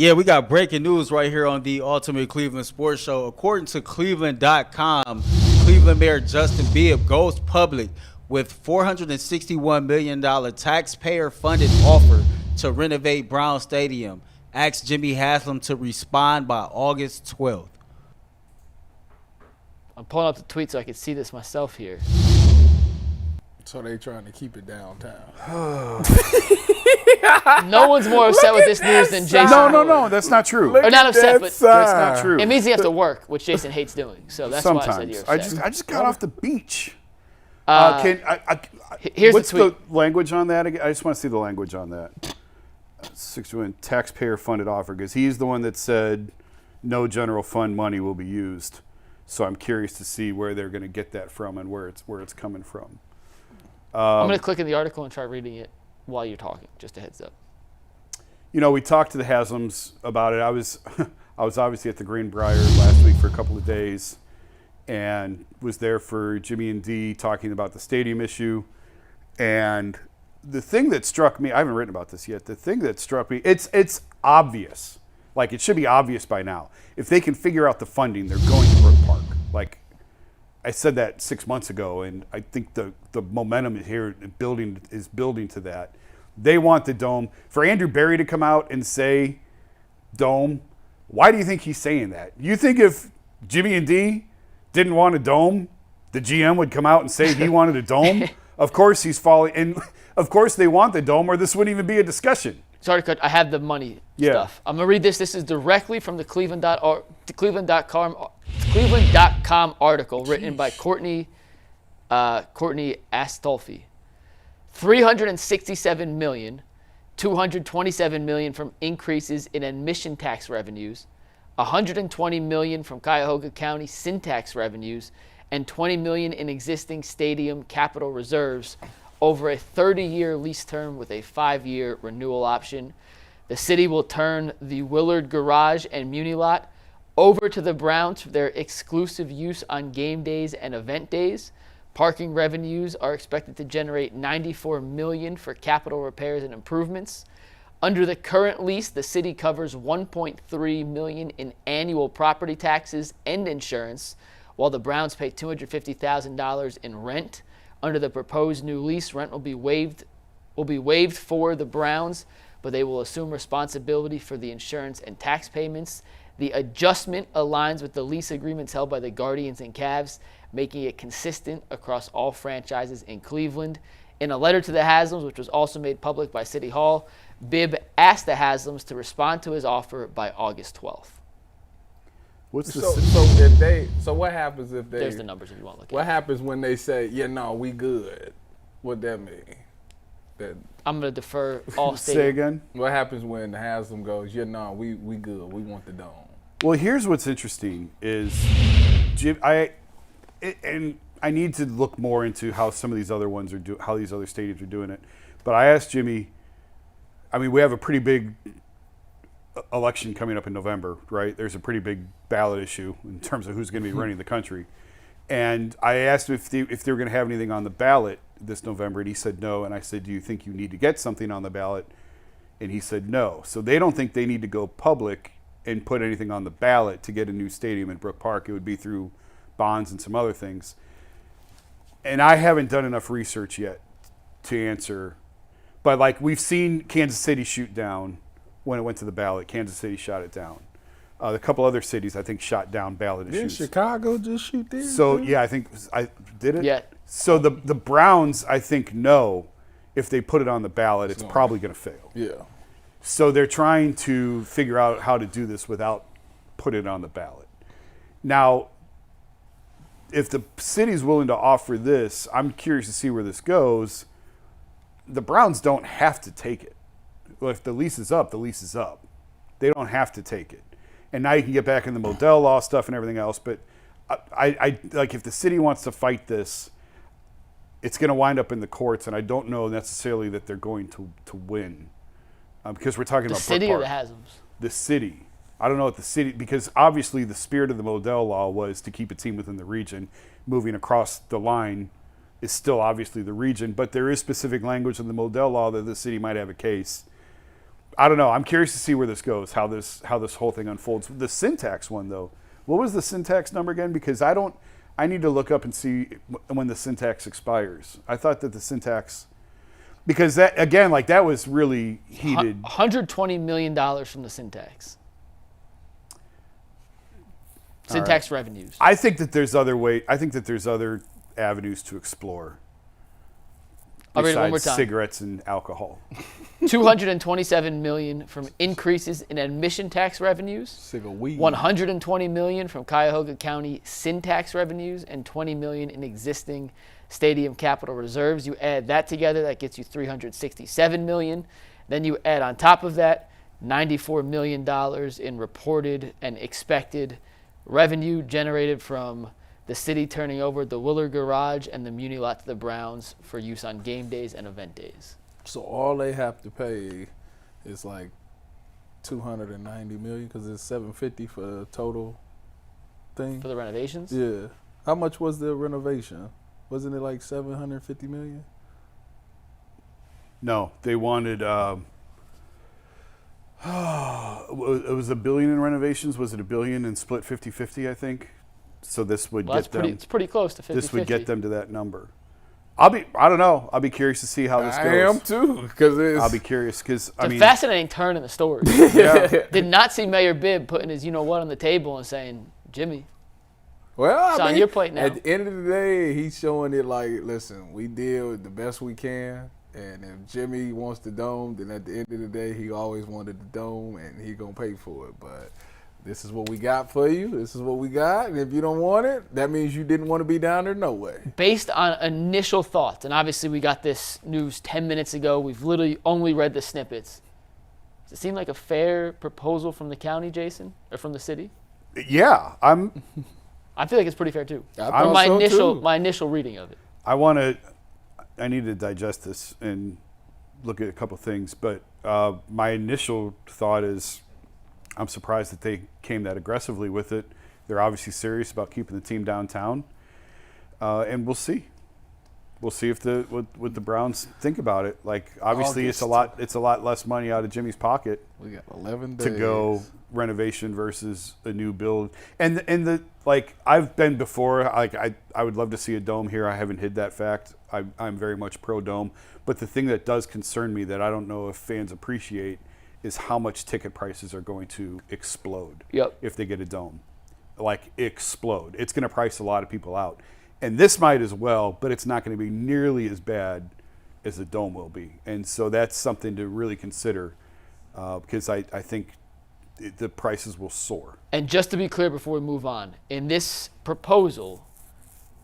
Yeah, we got breaking news right here on the Ultimate Cleveland Sports Show. According to Cleveland.com, Cleveland Mayor Justin Bibb goes public with $461 million taxpayer-funded offer to renovate Brown Stadium. Asks Jimmy Haslam to respond by August 12th. I'm pulling up the tweet so I can see this myself here. So they trying to keep it downtown. No one's more upset with this news than Jason. No, that's not true. Or not upset, but that's not true. it means you have to work, which Jason hates doing. So that's why I said you're Sometimes. upset. I just got off the beach. Here's what's the tweet. the language on that again? I just want to see the language on that. 61 taxpayer-funded offer, because he's the one that said no general fund money will be used. So I'm curious to see where they're going to get that from and where it's coming from. I'm going to click in the article and try reading it while you're talking. Just a heads up. You know, we talked to the Haslams about it. I was obviously at the Greenbrier last week for a couple of days, and was there for Jimmy and Dee talking about the stadium issue. And the thing that struck me, I haven't written about this yet. The thing that struck me, it's obvious. Like, it should be obvious by now. If they can figure out the funding, they're going to Brook Park. Like, I said that 6 months ago, and I think the momentum is here is building to that. They want the dome. For Andrew Berry to come out and say dome, why do you think he's saying that? You think if Jimmy and Dee didn't want a dome, the GM would come out and say he wanted a dome? Of course he's falling, and of course they want the dome, or this wouldn't even be a discussion. Sorry, Coach. I have the money stuff. I'm going to read this. This is directly from the Cleveland.com article written by Courtney Astolfi. $367 million, $227 million from increases in admission tax revenues, $120 million from Cuyahoga County sin tax revenues, and $20 million in existing stadium capital reserves over a 30-year lease term with a 5-year renewal option. The city will turn the Willard Garage and Muni Lot over to the Browns for their exclusive use on game days and event days. Parking revenues are expected to generate $94 million for capital repairs and improvements. Under the current lease, the city covers $1.3 million in annual property taxes and insurance, while the Browns pay $250,000 in rent. Under the proposed new lease, rent will be waived for the Browns, but they will assume responsibility for the insurance and tax payments. The adjustment aligns with the lease agreements held by the Guardians and Cavs, making it consistent across all franchises in Cleveland. In a letter to the Haslams, which was also made public by City Hall, Bibb asked the Haslams to respond to his offer by August 12th. So what happens if they? There's the numbers if you want to look. What happens when they say, "Yeah, no, we good"? What that mean? That I'm gonna defer all Say again. what happens when the Haslam goes, "Yeah, no, we good. We want the dome." Well, here's what's interesting is, I need to look more into how some of these other ones are how these other stadiums are doing it. But I asked Jimmy. I mean, we have a pretty big election coming up in November, right? There's a pretty big ballot issue in terms of who's going to be running the country. And I asked him if they were going to have anything on the ballot this November, and he said no. And I said, do you think you need to get something on the ballot? And he said no. So they don't think they need to go public and put anything on the ballot to get a new stadium in Brook Park. It would be through bonds and some other things. And I haven't done enough research yet to answer. But like, we've seen Kansas City shoot down when it went to the ballot. Kansas City shot it down. A couple other cities, I think, shot down ballot issues. Did Chicago just shoot there? So, yeah, I think I did it. Yeah. So the Browns, I think, know if they put it on the ballot, it's probably going to fail. Yeah. So they're trying to figure out how to do this without putting it on the ballot. Now, if the city's willing to offer this, I'm curious to see where this goes. The Browns don't have to take it. Well, if the lease is up, the lease is up. They don't have to take it. And now you can get back in the Modell law stuff and everything else. But I like, if the city wants to fight this, it's going to wind up in the courts. And I don't know necessarily that they're going to win, because we're talking about the city Brook or the Park. Haslams. The city. I don't know what the city, because obviously the spirit of the Modell law was to keep a team within the region. Moving across the line is still obviously the region, but there is specific language in the Modell law that the city might have a case. I don't know. I'm curious to see where this goes, how this whole thing unfolds. The syntax one though, what was the syntax number again? Because I need to look up and see when the syntax expires. I thought that the syntax, because that again, like that was really heated. $120 million from the syntax. Syntax revenues. I think that there's other avenues to explore. I'll read it one more Besides time. cigarettes and alcohol. $227 million from increases in admission tax revenues. Sick of weed. $120 million from Cuyahoga County sin tax revenues, and $20 million in existing stadium capital reserves. You add that together, that gets you $367 million. Then you add on top of that $94 million in reported and expected revenue generated from the city turning over the Willard Garage and the Muni lot to the Browns for use on game days and event days. So all they have to pay is like $290 million because it's $750 for the total thing. For the renovations? Yeah. How much was the renovation? Wasn't it like $750 million? No, they wanted. It was $1 billion in renovations. Was it $1 billion and split 50-50? I think. So this would get them. It's pretty close to 50-50. This would get them to that number. I don't know. I'll be curious to see how this goes. I am too, because I'll be curious because It's a fascinating turn in the story. yeah. Did not see Mayor Bibb putting his you-know-what on the table and saying, Jimmy, well, it's on your plate now. At the end of the day, he's showing it like, listen, we deal the best we can, and if Jimmy wants the dome, then at the end of the day, he always wanted the dome, and he gonna pay for it. But this is what we got for you. This is what we got, and if you don't want it, that means you didn't want to be down there. No way. Based on initial thoughts, and obviously we got this news 10 minutes ago. We've literally only read the snippets. Does it seem like a fair proposal from the county, Jason, or from the city? Yeah, I feel like it's pretty fair too. I From thought so, too. my initial reading of it. I need to digest this and look at a couple things, but my initial thought is I'm surprised that they came that aggressively with it. They're obviously serious about keeping the team downtown, and we'll see. We'll see if what the Browns think about it. Like obviously, it's a lot less money out of Jimmy's pocket. We got 11 days to go renovation versus a new build. And the like I've been before. Like I would love to see a dome here. I haven't hid that fact. I'm very much pro dome. But the thing that does concern me that I don't know if fans appreciate is how much ticket prices are going to explode if they get a dome. Like explode. It's going to price a lot of people out. And this might as well, but it's not going to be nearly as bad as the dome will be. And so that's something to really consider because I think the prices will soar. And just to be clear before we move on, in this proposal,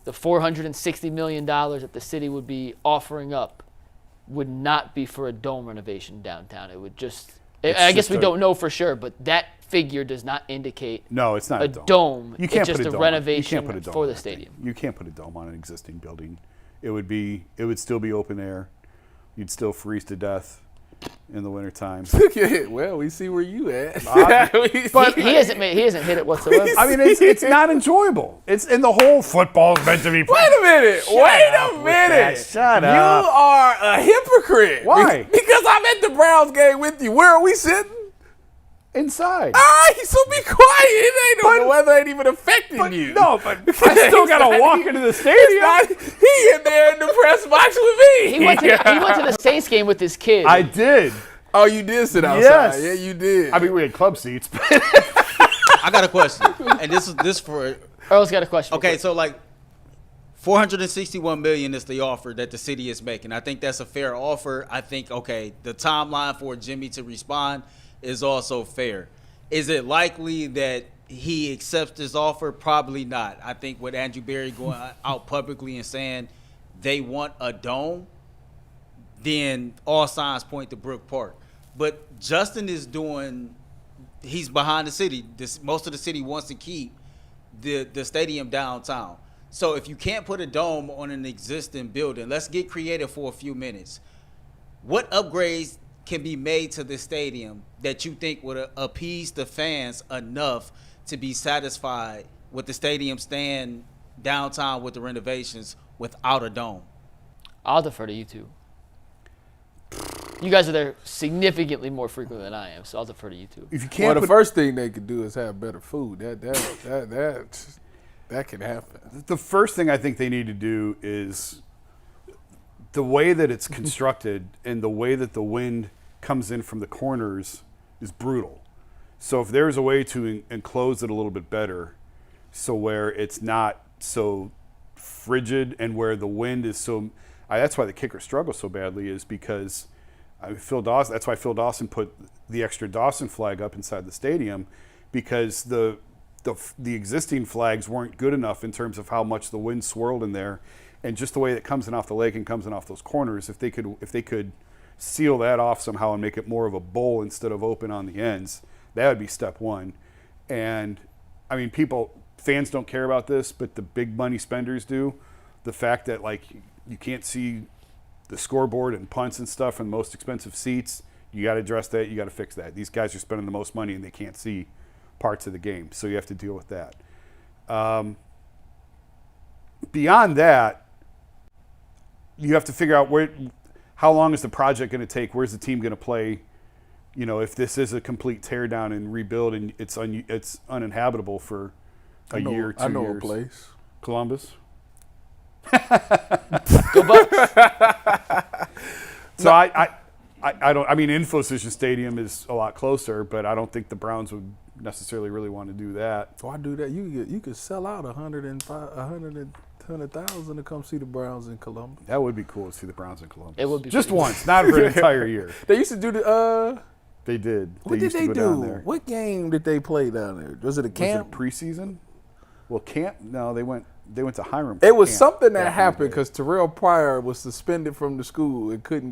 the $460 million that the city would be offering up would not be for a dome renovation downtown. It would just, I guess we don't know for sure, but that figure does not indicate no, it's not a dome. You can't it's just put a dome renovation you can't put a dome for the on stadium. You can't put a dome on an existing building. It would still be open air. You'd still freeze to death in the wintertime. Well, we see where you at. But he hasn't hit it whatsoever. I mean, it's not enjoyable. It's and the whole football's meant to be. Wait a minute. Shut up. You are a hypocrite. Why? Because I'm at the Browns game with you. Where are we sitting? Inside. All right, so be quiet. It ain't the weather ain't even affecting you. No, but I still gotta walk into the stadium. He in there in the press box with me. He went to the Saints game with his kid. I did. Oh, you did sit outside. Yes. Yeah, you did. I mean, we had club seats. But I got a question, and this for. Earl's got a question. Okay, so like $461 million is the offer that the city is making. I think that's a fair offer. I think the timeline for Jimmy to respond is also fair. Is it likely that he accepts this offer? Probably not. I think with Andrew Berry going out publicly and saying they want a dome, then all signs point to Brook Park. But Justin is he's behind the city. Most of the city wants to keep the stadium downtown. So if you can't put a dome on an existing building, let's get creative for a few minutes. What upgrades can be made to the stadium that you think would appease the fans enough to be satisfied with the stadium staying downtown with the renovations without a dome? I'll defer to you two. You guys are there significantly more frequent than I am, so I'll defer to you two. If you Well, can't, the first thing they could do is have better food. That can happen. the first thing I think they need to do is the way that it's constructed and the way that the wind comes in from the corners is brutal. So if there's a way to enclose it a little bit better, so where it's not so frigid and where the wind is so, that's why the kicker struggles so badly, is because Phil Dawson. That's why Phil Dawson put the extra Dawson flag up inside the stadium, because the existing flags weren't good enough in terms of how much the wind swirled in there, and just the way it comes in off the lake and comes in off those corners. If they could seal that off somehow and make it more of a bowl instead of open on the ends, that would be step one. And I mean, fans don't care about this, but the big money spenders do. The fact that like you can't see the scoreboard and punts and stuff and the most expensive seats, you got to address that. You got to fix that. These guys are spending the most money and they can't see parts of the game, so you have to deal with that. Beyond that, you have to figure out how long is the project going to take? Where's the team going to play? You know, if this is a complete teardown and rebuild and it's uninhabitable for a year, 2 years. I know a place. Columbus. Go Bucks. So I don't. I mean, Infosys Stadium is a lot closer, but I don't think the Browns would necessarily really want to do that. Why do that? You could sell out 100,000 to come see the Browns in Columbus. That would be cool to see the Browns in Columbus. It would be just pretty once, not for an entire year. They used to do the. They did. What did used to they go down do? there. What game did they play down there? Was it a camp? Was it preseason? Well, camp. No, they went to Hiram. It was camp something that back in the happened day. because Terrell Pryor was suspended from the school and couldn't